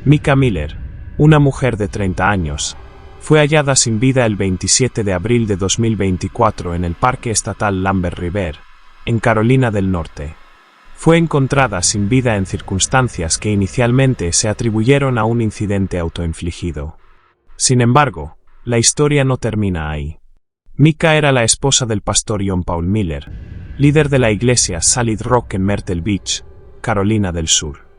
Micah Miller, una mujer de 30 años, fue hallada sin vida el 27 de abril de 2024 en el Parque Estatal Lambert River, en Carolina del Norte. Fue encontrada sin vida en circunstancias que inicialmente se atribuyeron a un incidente autoinfligido. Sin embargo, la historia no termina ahí. Micah era la esposa del pastor John Paul Miller, líder de la iglesia Solid Rock en Myrtle Beach, Carolina del Sur.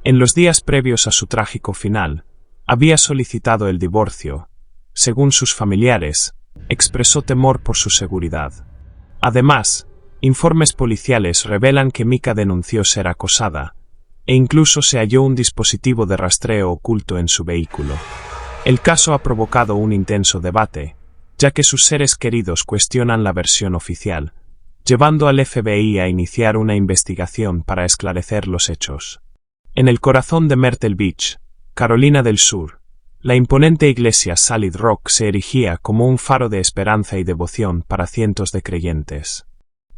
En los días previos a su trágico final, había solicitado el divorcio. Según sus familiares, expresó temor por su seguridad. Además, informes policiales revelan que Micah denunció ser acosada, e incluso se halló un dispositivo de rastreo oculto en su vehículo. El caso ha provocado un intenso debate, ya que sus seres queridos cuestionan la versión oficial, llevando al FBI a iniciar una investigación para esclarecer los hechos. En el corazón de Myrtle Beach, Carolina del Sur, la imponente iglesia Solid Rock se erigía como un faro de esperanza y devoción para cientos de creyentes.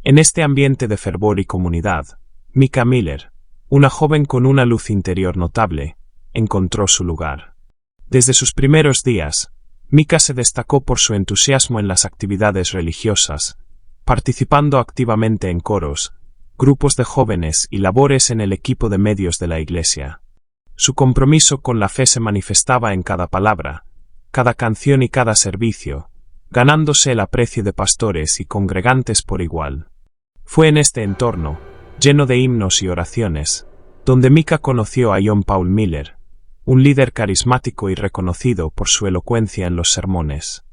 En este ambiente de fervor y comunidad, Micah Miller, una joven con una luz interior notable, encontró su lugar. Desde sus primeros días, Micah se destacó por su entusiasmo en las actividades religiosas, participando activamente en coros, grupos de jóvenes y labores en el equipo de medios de la iglesia. Su compromiso con la fe se manifestaba en cada palabra, cada canción y cada servicio, ganándose el aprecio de pastores y congregantes por igual. Fue en este entorno, lleno de himnos y oraciones, donde Micah conoció a John Paul Miller, un líder carismático y reconocido por su elocuencia en los sermones.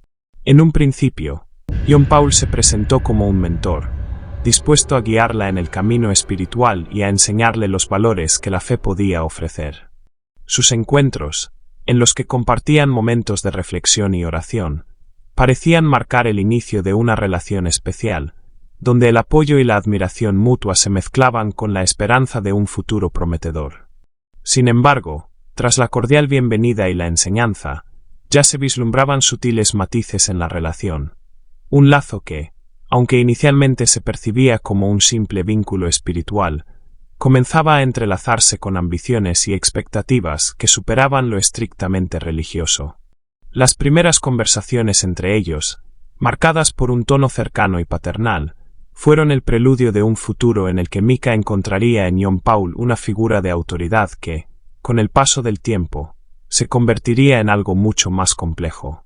En un principio, John Paul se presentó como un mentor, dispuesto a guiarla en el camino espiritual y a enseñarle los valores que la fe podía ofrecer. Sus encuentros, en los que compartían momentos de reflexión y oración, parecían marcar el inicio de una relación especial, donde el apoyo y la admiración mutua se mezclaban con la esperanza de un futuro prometedor. Sin embargo, tras la cordial bienvenida y la enseñanza, ya se vislumbraban sutiles matices en la relación. Un lazo que, aunque inicialmente se percibía como un simple vínculo espiritual, comenzaba a entrelazarse con ambiciones y expectativas que superaban lo estrictamente religioso. Las primeras conversaciones entre ellos, marcadas por un tono cercano y paternal, fueron el preludio de un futuro en el que Micah encontraría en John Paul una figura de autoridad que, con el paso del tiempo, se convertiría en algo mucho más complejo.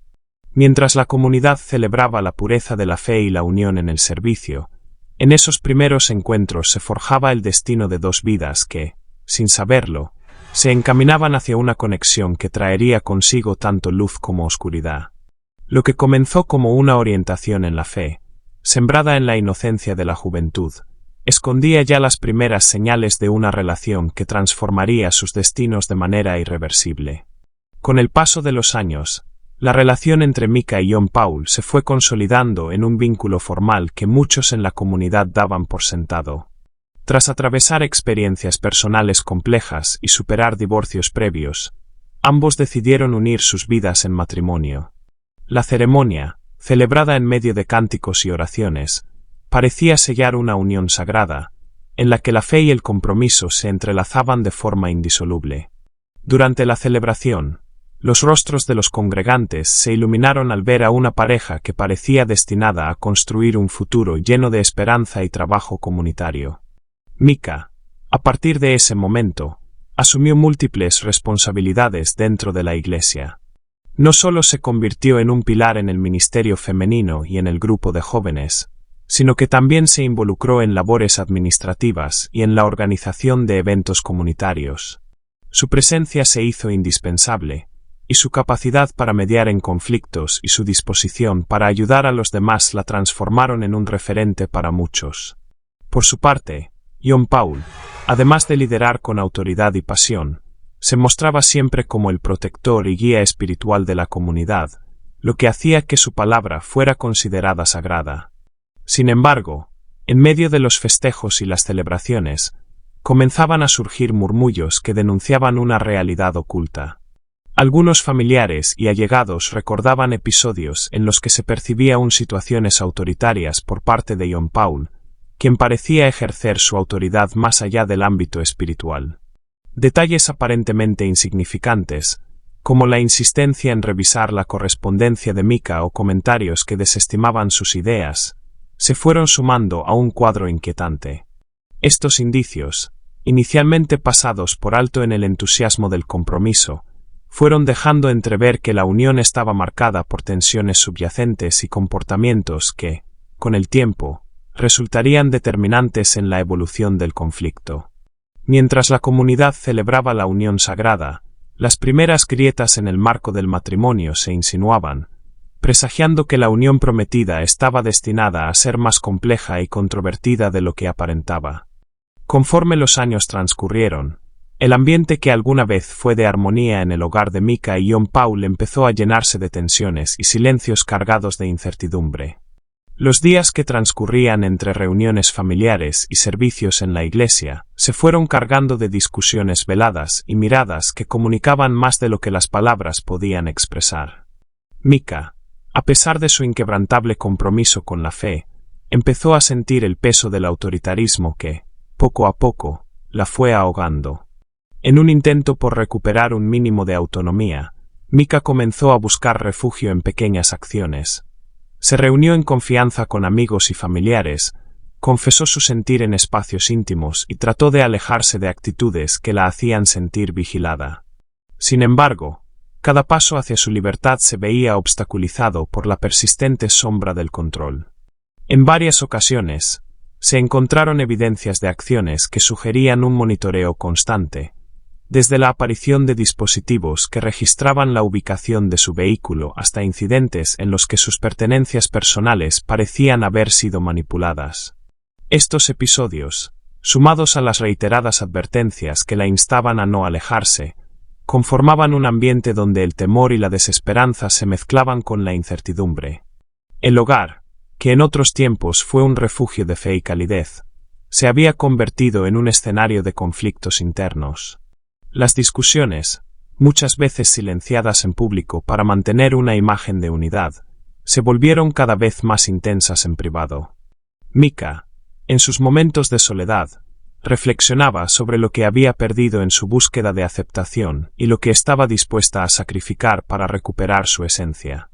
Mientras la comunidad celebraba la pureza de la fe y la unión en el servicio, en esos primeros encuentros se forjaba el destino de dos vidas que, sin saberlo, se encaminaban hacia una conexión que traería consigo tanto luz como oscuridad. Lo que comenzó como una orientación en la fe, sembrada en la inocencia de la juventud, escondía ya las primeras señales de una relación que transformaría sus destinos de manera irreversible. Con el paso de los años, la relación entre Micah y John Paul se fue consolidando en un vínculo formal que muchos en la comunidad daban por sentado. Tras atravesar experiencias personales complejas y superar divorcios previos, ambos decidieron unir sus vidas en matrimonio. La ceremonia, celebrada en medio de cánticos y oraciones, parecía sellar una unión sagrada, en la que la fe y el compromiso se entrelazaban de forma indisoluble. Durante la celebración, los rostros de los congregantes se iluminaron al ver a una pareja que parecía destinada a construir un futuro lleno de esperanza y trabajo comunitario. Micah, a partir de ese momento, asumió múltiples responsabilidades dentro de la iglesia. No solo se convirtió en un pilar en el ministerio femenino y en el grupo de jóvenes, sino que también se involucró en labores administrativas y en la organización de eventos comunitarios. Su presencia se hizo indispensable, y su capacidad para mediar en conflictos y su disposición para ayudar a los demás la transformaron en un referente para muchos. Por su parte, John Paul, además de liderar con autoridad y pasión, se mostraba siempre como el protector y guía espiritual de la comunidad, lo que hacía que su palabra fuera considerada sagrada. Sin embargo, en medio de los festejos y las celebraciones, comenzaban a surgir murmullos que denunciaban una realidad oculta. Algunos familiares y allegados recordaban episodios en los que se percibía situaciones autoritarias por parte de John Paul, quien parecía ejercer su autoridad más allá del ámbito espiritual. Detalles aparentemente insignificantes, como la insistencia en revisar la correspondencia de Mika o comentarios que desestimaban sus ideas, se fueron sumando a un cuadro inquietante. Estos indicios, inicialmente pasados por alto en el entusiasmo del compromiso, fueron dejando entrever que la unión estaba marcada por tensiones subyacentes y comportamientos que, con el tiempo, resultarían determinantes en la evolución del conflicto. Mientras la comunidad celebraba la unión sagrada, las primeras grietas en el marco del matrimonio se insinuaban, presagiando que la unión prometida estaba destinada a ser más compleja y controvertida de lo que aparentaba. Conforme los años transcurrieron, el ambiente que alguna vez fue de armonía en el hogar de Mika y John Paul empezó a llenarse de tensiones y silencios cargados de incertidumbre. Los días que transcurrían entre reuniones familiares y servicios en la iglesia se fueron cargando de discusiones veladas y miradas que comunicaban más de lo que las palabras podían expresar. Mika, a pesar de su inquebrantable compromiso con la fe, empezó a sentir el peso del autoritarismo que, poco a poco, la fue ahogando. En un intento por recuperar un mínimo de autonomía, Mika comenzó a buscar refugio en pequeñas acciones. Se reunió en confianza con amigos y familiares, confesó su sentir en espacios íntimos y trató de alejarse de actitudes que la hacían sentir vigilada. Sin embargo, cada paso hacia su libertad se veía obstaculizado por la persistente sombra del control. En varias ocasiones, se encontraron evidencias de acciones que sugerían un monitoreo constante, desde la aparición de dispositivos que registraban la ubicación de su vehículo hasta incidentes en los que sus pertenencias personales parecían haber sido manipuladas. Estos episodios, sumados a las reiteradas advertencias que la instaban a no alejarse, conformaban un ambiente donde el temor y la desesperanza se mezclaban con la incertidumbre. El hogar, que en otros tiempos fue un refugio de fe y calidez, se había convertido en un escenario de conflictos internos. Las discusiones, muchas veces silenciadas en público para mantener una imagen de unidad, se volvieron cada vez más intensas en privado. Mika, en sus momentos de soledad, reflexionaba sobre lo que había perdido en su búsqueda de aceptación y lo que estaba dispuesta a sacrificar para recuperar su esencia.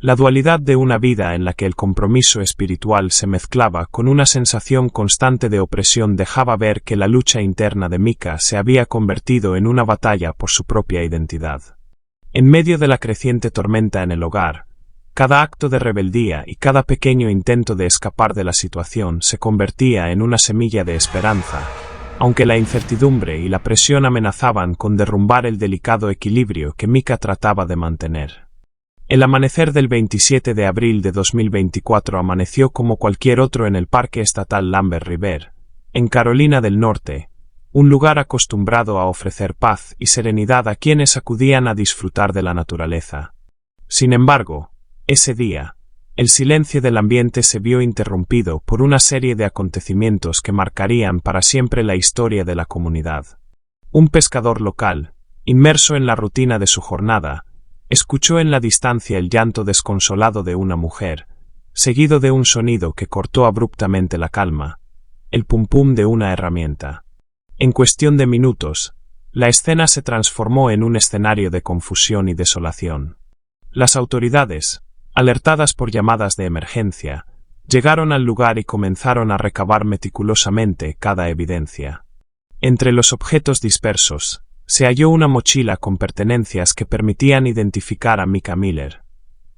La dualidad de una vida en la que el compromiso espiritual se mezclaba con una sensación constante de opresión dejaba ver que la lucha interna de Mika se había convertido en una batalla por su propia identidad. En medio de la creciente tormenta en el hogar, cada acto de rebeldía y cada pequeño intento de escapar de la situación se convertía en una semilla de esperanza, aunque la incertidumbre y la presión amenazaban con derrumbar el delicado equilibrio que Mika trataba de mantener. El amanecer del 27 de abril de 2024 amaneció como cualquier otro en el Parque Estatal Lambert River, en Carolina del Norte, un lugar acostumbrado a ofrecer paz y serenidad a quienes acudían a disfrutar de la naturaleza. Sin embargo, ese día, el silencio del ambiente se vio interrumpido por una serie de acontecimientos que marcarían para siempre la historia de la comunidad. Un pescador local, inmerso en la rutina de su jornada, escuchó en la distancia el llanto desconsolado de una mujer, seguido de un sonido que cortó abruptamente la calma, el pum pum de una herramienta. En cuestión de minutos, la escena se transformó en un escenario de confusión y desolación. Las autoridades, alertadas por llamadas de emergencia, llegaron al lugar y comenzaron a recabar meticulosamente cada evidencia. Entre los objetos dispersos, se halló una mochila con pertenencias que permitían identificar a Mika Miller.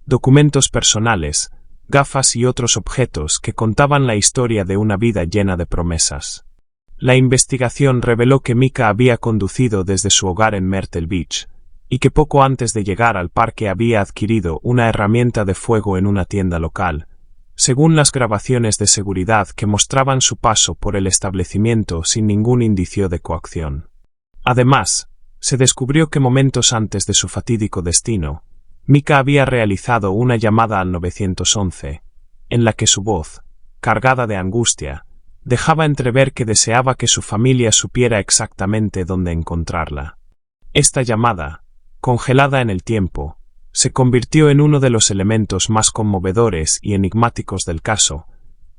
Documentos personales, gafas y otros objetos que contaban la historia de una vida llena de promesas. La investigación reveló que Mika había conducido desde su hogar en Myrtle Beach, y que poco antes de llegar al parque había adquirido una herramienta de fuego en una tienda local, según las grabaciones de seguridad que mostraban su paso por el establecimiento sin ningún indicio de coacción. Además, se descubrió que momentos antes de su fatídico destino, Mika había realizado una llamada al 911, en la que su voz, cargada de angustia, dejaba entrever que deseaba que su familia supiera exactamente dónde encontrarla. Esta llamada, congelada en el tiempo, se convirtió en uno de los elementos más conmovedores y enigmáticos del caso,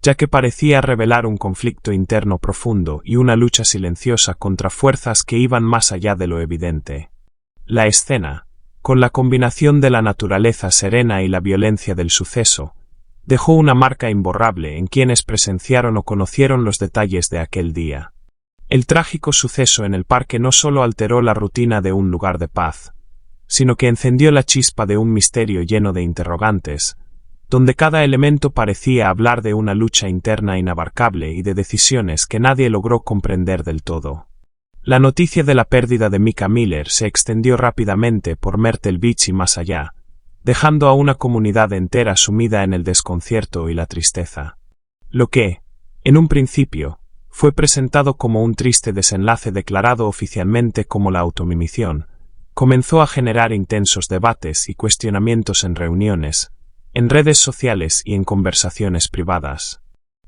ya que parecía revelar un conflicto interno profundo y una lucha silenciosa contra fuerzas que iban más allá de lo evidente. La escena, con la combinación de la naturaleza serena y la violencia del suceso, dejó una marca imborrable en quienes presenciaron o conocieron los detalles de aquel día. El trágico suceso en el parque no solo alteró la rutina de un lugar de paz, sino que encendió la chispa de un misterio lleno de interrogantes, donde cada elemento parecía hablar de una lucha interna inabarcable y de decisiones que nadie logró comprender del todo. La noticia de la pérdida de Micah Miller se extendió rápidamente por Myrtle Beach y más allá, dejando a una comunidad entera sumida en el desconcierto y la tristeza. Lo que, en un principio, fue presentado como un triste desenlace declarado oficialmente como la automimición, comenzó a generar intensos debates y cuestionamientos en reuniones, en redes sociales y en conversaciones privadas.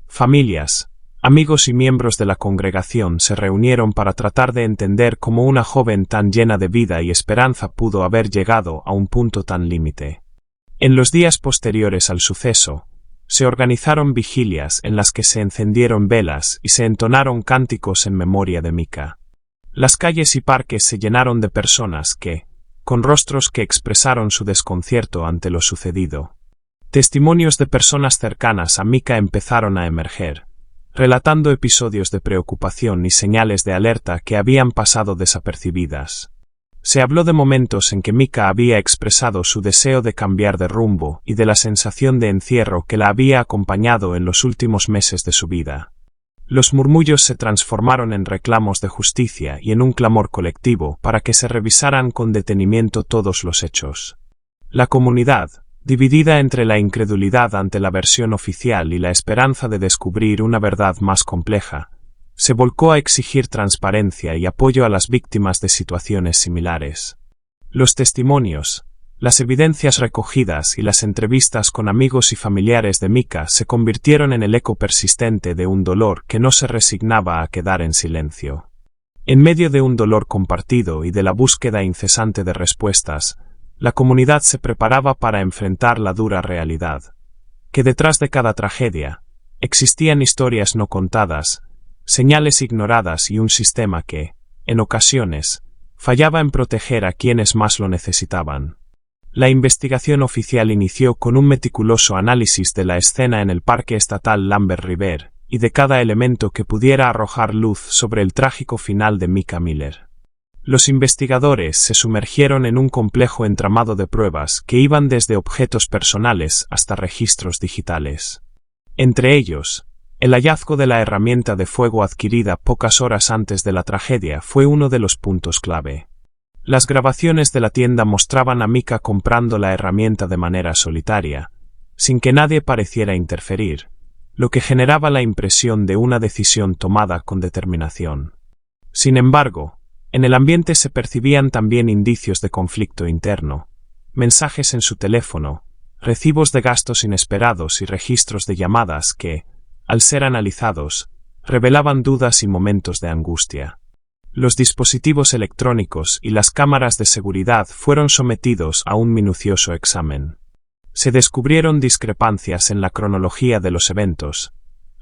Familias, amigos y miembros de la congregación se reunieron para tratar de entender cómo una joven tan llena de vida y esperanza pudo haber llegado a un punto tan límite. En los días posteriores al suceso, se organizaron vigilias en las que se encendieron velas y se entonaron cánticos en memoria de Micah. Las calles y parques se llenaron de personas que, con rostros que expresaron su desconcierto ante lo sucedido. Testimonios de personas cercanas a Micah empezaron a emerger, relatando episodios de preocupación y señales de alerta que habían pasado desapercibidas. Se habló de momentos en que Micah había expresado su deseo de cambiar de rumbo y de la sensación de encierro que la había acompañado en los últimos meses de su vida. Los murmullos se transformaron en reclamos de justicia y en un clamor colectivo para que se revisaran con detenimiento todos los hechos. La comunidad, dividida entre la incredulidad ante la versión oficial y la esperanza de descubrir una verdad más compleja, se volcó a exigir transparencia y apoyo a las víctimas de situaciones similares. Los testimonios, las evidencias recogidas y las entrevistas con amigos y familiares de Micah se convirtieron en el eco persistente de un dolor que no se resignaba a quedar en silencio. En medio de un dolor compartido y de la búsqueda incesante de respuestas, la comunidad se preparaba para enfrentar la dura realidad, que detrás de cada tragedia, existían historias no contadas, señales ignoradas y un sistema que, en ocasiones, fallaba en proteger a quienes más lo necesitaban. La investigación oficial inició con un meticuloso análisis de la escena en el Parque Estatal Lambert River y de cada elemento que pudiera arrojar luz sobre el trágico final de Micah Miller. Los investigadores se sumergieron en un complejo entramado de pruebas que iban desde objetos personales hasta registros digitales. Entre ellos, el hallazgo de la herramienta de fuego adquirida pocas horas antes de la tragedia fue uno de los puntos clave. Las grabaciones de la tienda mostraban a Micah comprando la herramienta de manera solitaria, sin que nadie pareciera interferir, lo que generaba la impresión de una decisión tomada con determinación. Sin embargo, en el ambiente se percibían también indicios de conflicto interno, mensajes en su teléfono, recibos de gastos inesperados y registros de llamadas que, al ser analizados, revelaban dudas y momentos de angustia. Los dispositivos electrónicos y las cámaras de seguridad fueron sometidos a un minucioso examen. Se descubrieron discrepancias en la cronología de los eventos.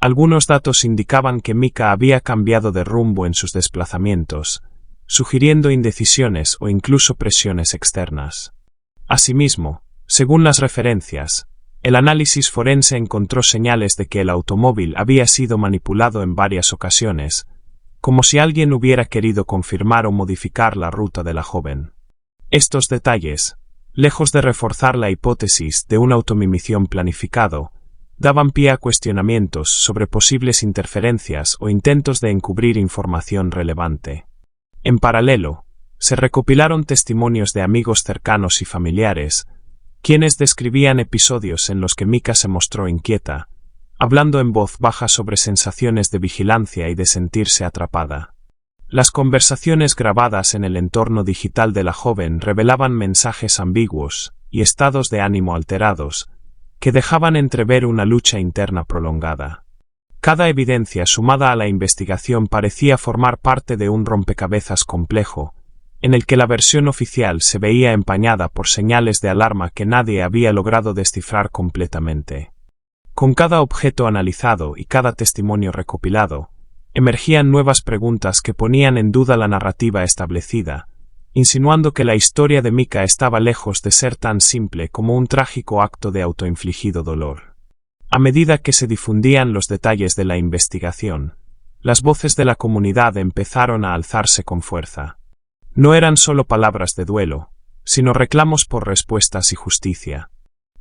Algunos datos indicaban que Micah había cambiado de rumbo en sus desplazamientos, sugiriendo indecisiones o incluso presiones externas. Asimismo, según las referencias, el análisis forense encontró señales de que el automóvil había sido manipulado en varias ocasiones, como si alguien hubiera querido confirmar o modificar la ruta de la joven. Estos detalles, lejos de reforzar la hipótesis de una automimición planificado, daban pie a cuestionamientos sobre posibles interferencias o intentos de encubrir información relevante. En paralelo, se recopilaron testimonios de amigos cercanos y familiares, quienes describían episodios en los que Micah se mostró inquieta, hablando en voz baja sobre sensaciones de vigilancia y de sentirse atrapada. Las conversaciones grabadas en el entorno digital de la joven revelaban mensajes ambiguos y estados de ánimo alterados, que dejaban entrever una lucha interna prolongada. Cada evidencia sumada a la investigación parecía formar parte de un rompecabezas complejo, en el que la versión oficial se veía empañada por señales de alarma que nadie había logrado descifrar completamente. Con cada objeto analizado y cada testimonio recopilado, emergían nuevas preguntas que ponían en duda la narrativa establecida, insinuando que la historia de Mika estaba lejos de ser tan simple como un trágico acto de autoinfligido dolor. A medida que se difundían los detalles de la investigación, las voces de la comunidad empezaron a alzarse con fuerza. No eran solo palabras de duelo, sino reclamos por respuestas y justicia.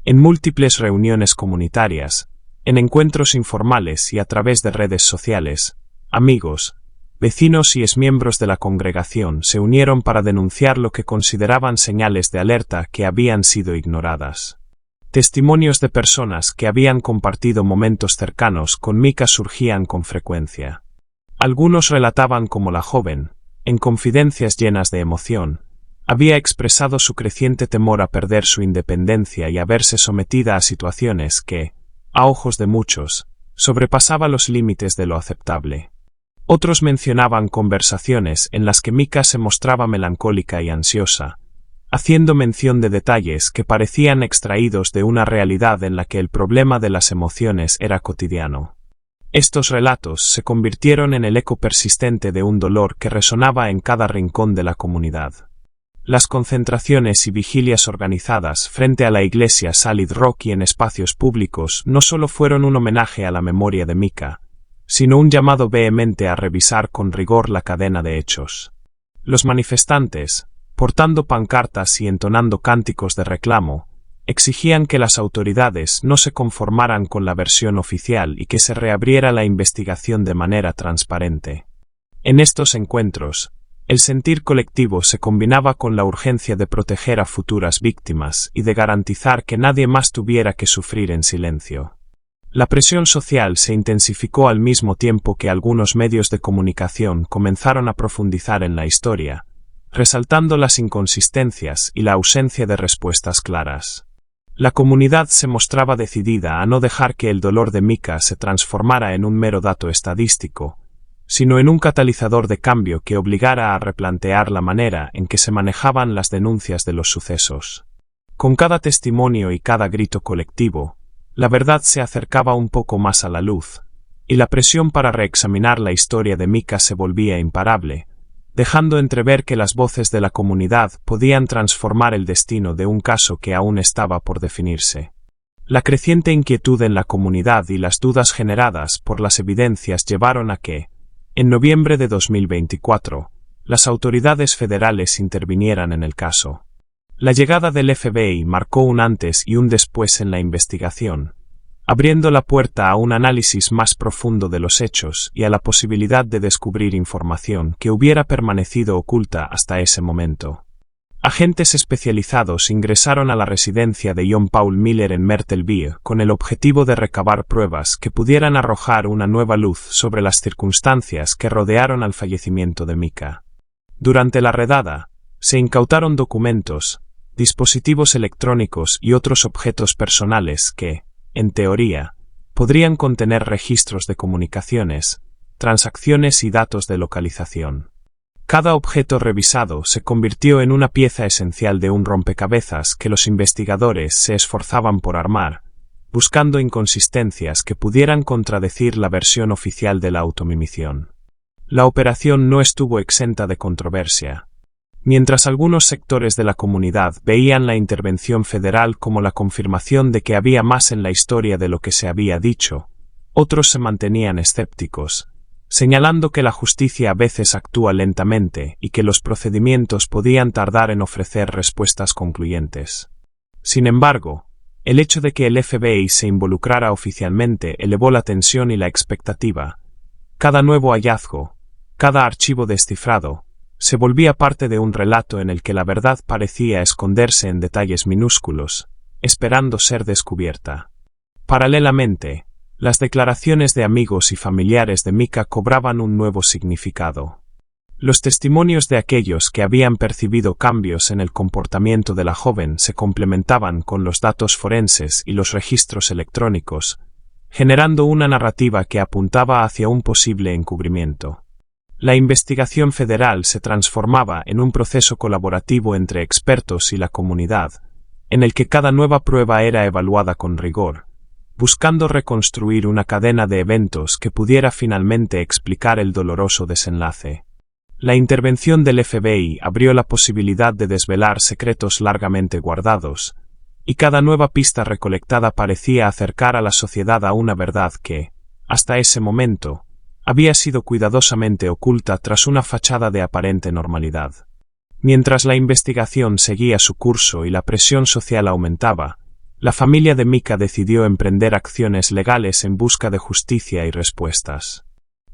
En múltiples reuniones comunitarias, en encuentros informales y a través de redes sociales, amigos, vecinos y exmiembros de la congregación se unieron para denunciar lo que consideraban señales de alerta que habían sido ignoradas. Testimonios de personas que habían compartido momentos cercanos con Mika surgían con frecuencia. Algunos relataban cómo la joven, en confidencias llenas de emoción, había expresado su creciente temor a perder su independencia y a verse sometida a situaciones que, a ojos de muchos, sobrepasaba los límites de lo aceptable. Otros mencionaban conversaciones en las que Mika se mostraba melancólica y ansiosa, haciendo mención de detalles que parecían extraídos de una realidad en la que el problema de las emociones era cotidiano. Estos relatos se convirtieron en el eco persistente de un dolor que resonaba en cada rincón de la comunidad. Las concentraciones y vigilias organizadas frente a la iglesia Solid Rock y en espacios públicos no solo fueron un homenaje a la memoria de Mika, sino un llamado vehemente a revisar con rigor la cadena de hechos. Los manifestantes, portando pancartas y entonando cánticos de reclamo, exigían que las autoridades no se conformaran con la versión oficial y que se reabriera la investigación de manera transparente. En estos encuentros, el sentir colectivo se combinaba con la urgencia de proteger a futuras víctimas y de garantizar que nadie más tuviera que sufrir en silencio. La presión social se intensificó al mismo tiempo que algunos medios de comunicación comenzaron a profundizar en la historia, resaltando las inconsistencias y la ausencia de respuestas claras. La comunidad se mostraba decidida a no dejar que el dolor de Mika se transformara en un mero dato estadístico, sino en un catalizador de cambio que obligara a replantear la manera en que se manejaban las denuncias de los sucesos. Con cada testimonio y cada grito colectivo, la verdad se acercaba un poco más a la luz, y la presión para reexaminar la historia de Mika se volvía imparable, dejando entrever que las voces de la comunidad podían transformar el destino de un caso que aún estaba por definirse. La creciente inquietud en la comunidad y las dudas generadas por las evidencias llevaron a que, en noviembre de 2024, las autoridades federales intervinieran en el caso. La llegada del FBI marcó un antes y un después en la investigación, abriendo la puerta a un análisis más profundo de los hechos y a la posibilidad de descubrir información que hubiera permanecido oculta hasta ese momento. Agentes especializados ingresaron a la residencia de John Paul Miller en Myrtle Beach con el objetivo de recabar pruebas que pudieran arrojar una nueva luz sobre las circunstancias que rodearon al fallecimiento de Mika. Durante la redada, se incautaron documentos, dispositivos electrónicos y otros objetos personales que, en teoría, podrían contener registros de comunicaciones, transacciones y datos de localización. Cada objeto revisado se convirtió en una pieza esencial de un rompecabezas que los investigadores se esforzaban por armar, buscando inconsistencias que pudieran contradecir la versión oficial de la automimisión. La operación no estuvo exenta de controversia. Mientras algunos sectores de la comunidad veían la intervención federal como la confirmación de que había más en la historia de lo que se había dicho, otros se mantenían escépticos, señalando que la justicia a veces actúa lentamente y que los procedimientos podían tardar en ofrecer respuestas concluyentes. Sin embargo, el hecho de que el FBI se involucrara oficialmente elevó la tensión y la expectativa. Cada nuevo hallazgo, cada archivo descifrado, se volvía parte de un relato en el que la verdad parecía esconderse en detalles minúsculos, esperando ser descubierta. Paralelamente, las declaraciones de amigos y familiares de Mika cobraban un nuevo significado. Los testimonios de aquellos que habían percibido cambios en el comportamiento de la joven se complementaban con los datos forenses y los registros electrónicos, generando una narrativa que apuntaba hacia un posible encubrimiento. La investigación federal se transformaba en un proceso colaborativo entre expertos y la comunidad, en el que cada nueva prueba era evaluada con rigor, buscando reconstruir una cadena de eventos que pudiera finalmente explicar el doloroso desenlace. La intervención del FBI abrió la posibilidad de desvelar secretos largamente guardados, y cada nueva pista recolectada parecía acercar a la sociedad a una verdad que, hasta ese momento, había sido cuidadosamente oculta tras una fachada de aparente normalidad. Mientras la investigación seguía su curso y la presión social aumentaba, la familia de Micah decidió emprender acciones legales en busca de justicia y respuestas.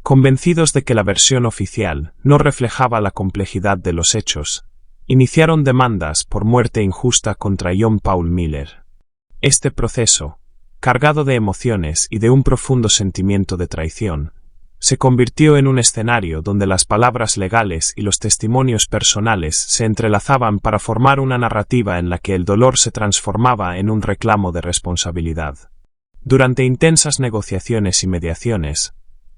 Convencidos de que la versión oficial no reflejaba la complejidad de los hechos, iniciaron demandas por muerte injusta contra John Paul Miller. Este proceso, cargado de emociones y de un profundo sentimiento de traición, se convirtió en un escenario donde las palabras legales y los testimonios personales se entrelazaban para formar una narrativa en la que el dolor se transformaba en un reclamo de responsabilidad. Durante intensas negociaciones y mediaciones,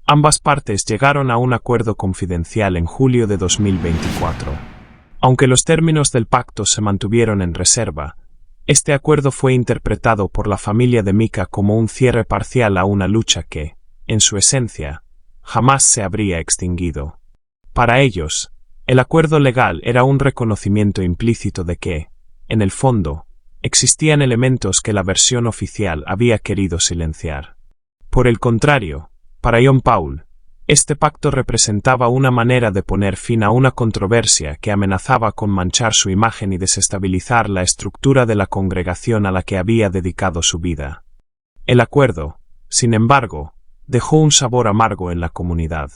ambas partes llegaron a un acuerdo confidencial en julio de 2024. Aunque los términos del pacto se mantuvieron en reserva, este acuerdo fue interpretado por la familia de Micah como un cierre parcial a una lucha que, en su esencia, jamás se habría extinguido. Para ellos, el acuerdo legal era un reconocimiento implícito de que, en el fondo, existían elementos que la versión oficial había querido silenciar. Por el contrario, para John Paul, este pacto representaba una manera de poner fin a una controversia que amenazaba con manchar su imagen y desestabilizar la estructura de la congregación a la que había dedicado su vida. El acuerdo, sin embargo, dejó un sabor amargo en la comunidad.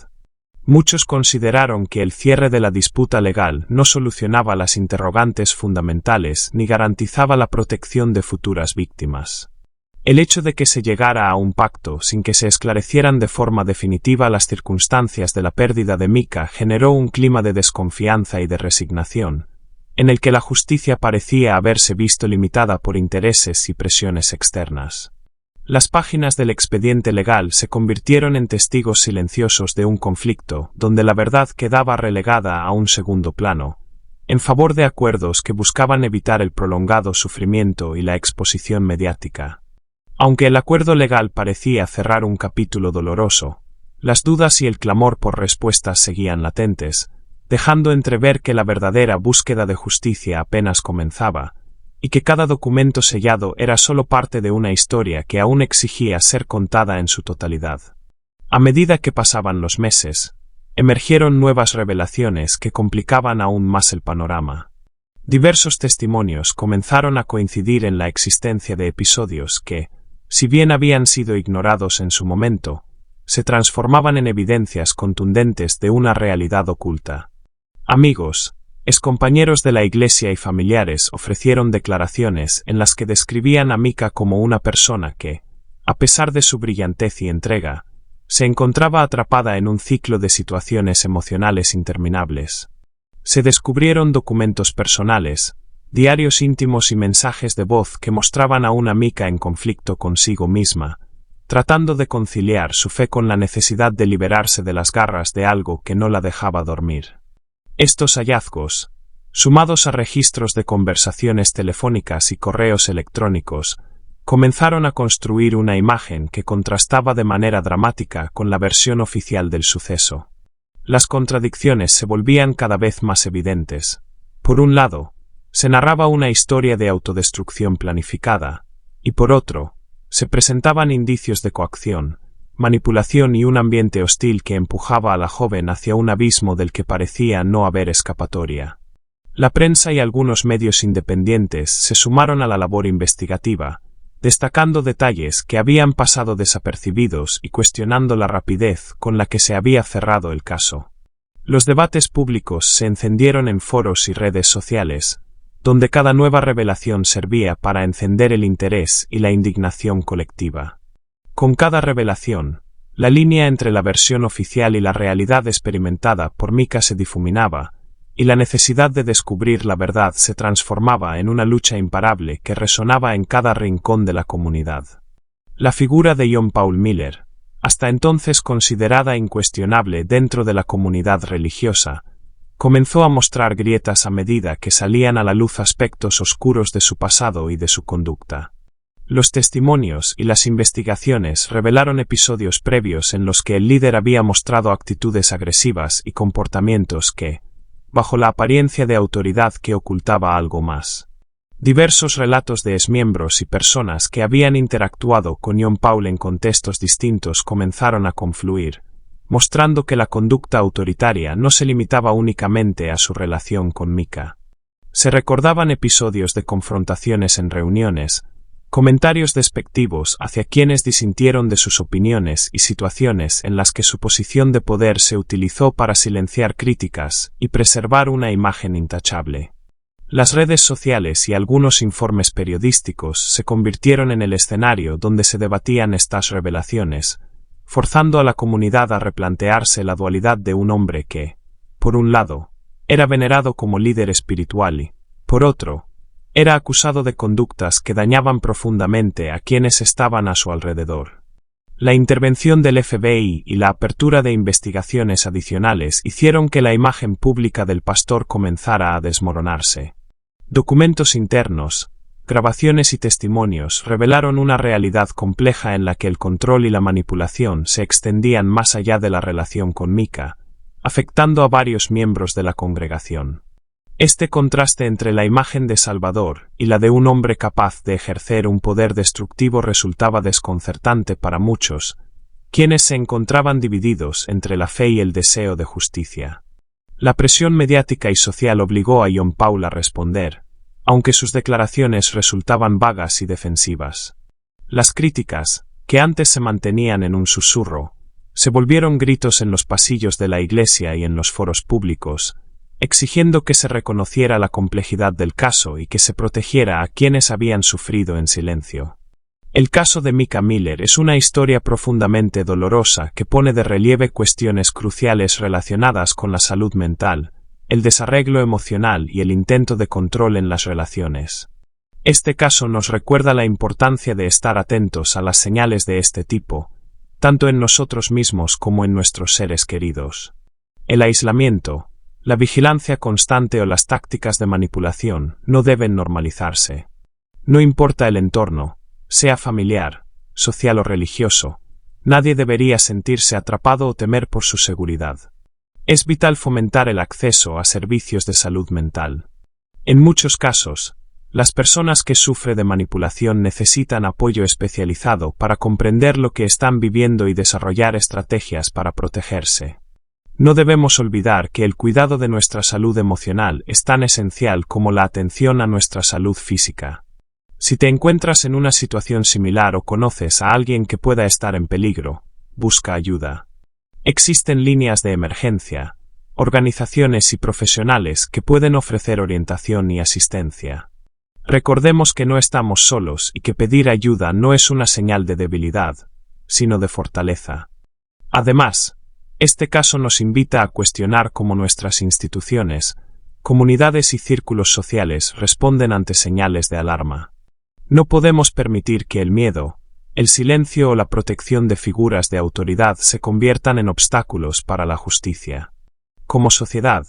Muchos consideraron que el cierre de la disputa legal no solucionaba las interrogantes fundamentales ni garantizaba la protección de futuras víctimas. El hecho de que se llegara a un pacto sin que se esclarecieran de forma definitiva las circunstancias de la pérdida de Micah generó un clima de desconfianza y de resignación, en el que la justicia parecía haberse visto limitada por intereses y presiones externas. Las páginas del expediente legal se convirtieron en testigos silenciosos de un conflicto donde la verdad quedaba relegada a un segundo plano, en favor de acuerdos que buscaban evitar el prolongado sufrimiento y la exposición mediática. Aunque el acuerdo legal parecía cerrar un capítulo doloroso, las dudas y el clamor por respuestas seguían latentes, dejando entrever que la verdadera búsqueda de justicia apenas comenzaba, y que cada documento sellado era solo parte de una historia que aún exigía ser contada en su totalidad. A medida que pasaban los meses, emergieron nuevas revelaciones que complicaban aún más el panorama. Diversos testimonios comenzaron a coincidir en la existencia de episodios que, si bien habían sido ignorados en su momento, se transformaban en evidencias contundentes de una realidad oculta. Amigos, excompañeros de la iglesia y familiares ofrecieron declaraciones en las que describían a Micah como una persona que, a pesar de su brillantez y entrega, se encontraba atrapada en un ciclo de situaciones emocionales interminables. Se descubrieron documentos personales, diarios íntimos y mensajes de voz que mostraban a una Micah en conflicto consigo misma, tratando de conciliar su fe con la necesidad de liberarse de las garras de algo que no la dejaba dormir. Estos hallazgos, sumados a registros de conversaciones telefónicas y correos electrónicos, comenzaron a construir una imagen que contrastaba de manera dramática con la versión oficial del suceso. Las contradicciones se volvían cada vez más evidentes. Por un lado, se narraba una historia de autodestrucción planificada, y por otro, se presentaban indicios de coacción, manipulación y un ambiente hostil que empujaba a la joven hacia un abismo del que parecía no haber escapatoria. La prensa y algunos medios independientes se sumaron a la labor investigativa, destacando detalles que habían pasado desapercibidos y cuestionando la rapidez con la que se había cerrado el caso. Los debates públicos se encendieron en foros y redes sociales, donde cada nueva revelación servía para encender el interés y la indignación colectiva. Con cada revelación, la línea entre la versión oficial y la realidad experimentada por Micah se difuminaba, y la necesidad de descubrir la verdad se transformaba en una lucha imparable que resonaba en cada rincón de la comunidad. La figura de John Paul Miller, hasta entonces considerada incuestionable dentro de la comunidad religiosa, comenzó a mostrar grietas a medida que salían a la luz aspectos oscuros de su pasado y de su conducta. Los testimonios y las investigaciones revelaron episodios previos en los que el líder había mostrado actitudes agresivas y comportamientos que, bajo la apariencia de autoridad que ocultaba algo más. Diversos relatos de exmiembros y personas que habían interactuado con John Paul en contextos distintos comenzaron a confluir, mostrando que la conducta autoritaria no se limitaba únicamente a su relación con Mika. Se recordaban episodios de confrontaciones en reuniones, comentarios despectivos hacia quienes disintieron de sus opiniones y situaciones en las que su posición de poder se utilizó para silenciar críticas y preservar una imagen intachable. Las redes sociales y algunos informes periodísticos se convirtieron en el escenario donde se debatían estas revelaciones, forzando a la comunidad a replantearse la dualidad de un hombre que, por un lado, era venerado como líder espiritual y, por otro, era acusado de conductas que dañaban profundamente a quienes estaban a su alrededor. La intervención del FBI y la apertura de investigaciones adicionales hicieron que la imagen pública del pastor comenzara a desmoronarse. Documentos internos, grabaciones y testimonios revelaron una realidad compleja en la que el control y la manipulación se extendían más allá de la relación con Mika, afectando a varios miembros de la congregación. Este contraste entre la imagen de Salvador y la de un hombre capaz de ejercer un poder destructivo resultaba desconcertante para muchos, quienes se encontraban divididos entre la fe y el deseo de justicia. La presión mediática y social obligó a John Paul a responder, aunque sus declaraciones resultaban vagas y defensivas. Las críticas, que antes se mantenían en un susurro, se volvieron gritos en los pasillos de la iglesia y en los foros públicos, exigiendo que se reconociera la complejidad del caso y que se protegiera a quienes habían sufrido en silencio. El caso de Mika Miller es una historia profundamente dolorosa que pone de relieve cuestiones cruciales relacionadas con la salud mental, el desarreglo emocional y el intento de control en las relaciones. Este caso nos recuerda la importancia de estar atentos a las señales de este tipo, tanto en nosotros mismos como en nuestros seres queridos. El aislamiento, la vigilancia constante o las tácticas de manipulación no deben normalizarse. No importa el entorno, sea familiar, social o religioso, nadie debería sentirse atrapado o temer por su seguridad. Es vital fomentar el acceso a servicios de salud mental. En muchos casos, las personas que sufren de manipulación necesitan apoyo especializado para comprender lo que están viviendo y desarrollar estrategias para protegerse. No debemos olvidar que el cuidado de nuestra salud emocional es tan esencial como la atención a nuestra salud física. Si te encuentras en una situación similar o conoces a alguien que pueda estar en peligro, busca ayuda. Existen líneas de emergencia, organizaciones y profesionales que pueden ofrecer orientación y asistencia. Recordemos que no estamos solos y que pedir ayuda no es una señal de debilidad, sino de fortaleza. Además, este caso nos invita a cuestionar cómo nuestras instituciones, comunidades y círculos sociales responden ante señales de alarma. No podemos permitir que el miedo, el silencio o la protección de figuras de autoridad se conviertan en obstáculos para la justicia. Como sociedad,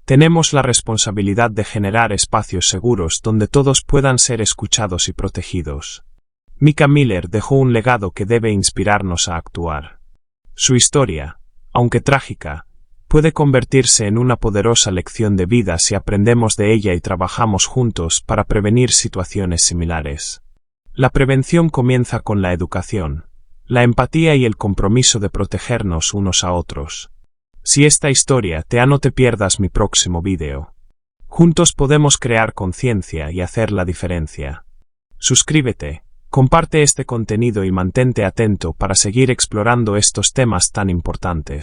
tenemos la responsabilidad de generar espacios seguros donde todos puedan ser escuchados y protegidos. Mika Miller dejó un legado que debe inspirarnos a actuar. Su historia, aunque trágica, puede convertirse en una poderosa lección de vida si aprendemos de ella y trabajamos juntos para prevenir situaciones similares. La prevención comienza con la educación, la empatía y el compromiso de protegernos unos a otros. Si esta historia no te pierdas mi próximo vídeo. Juntos podemos crear conciencia y hacer la diferencia. Suscríbete, comparte este contenido y mantente atento para seguir explorando estos temas tan importantes.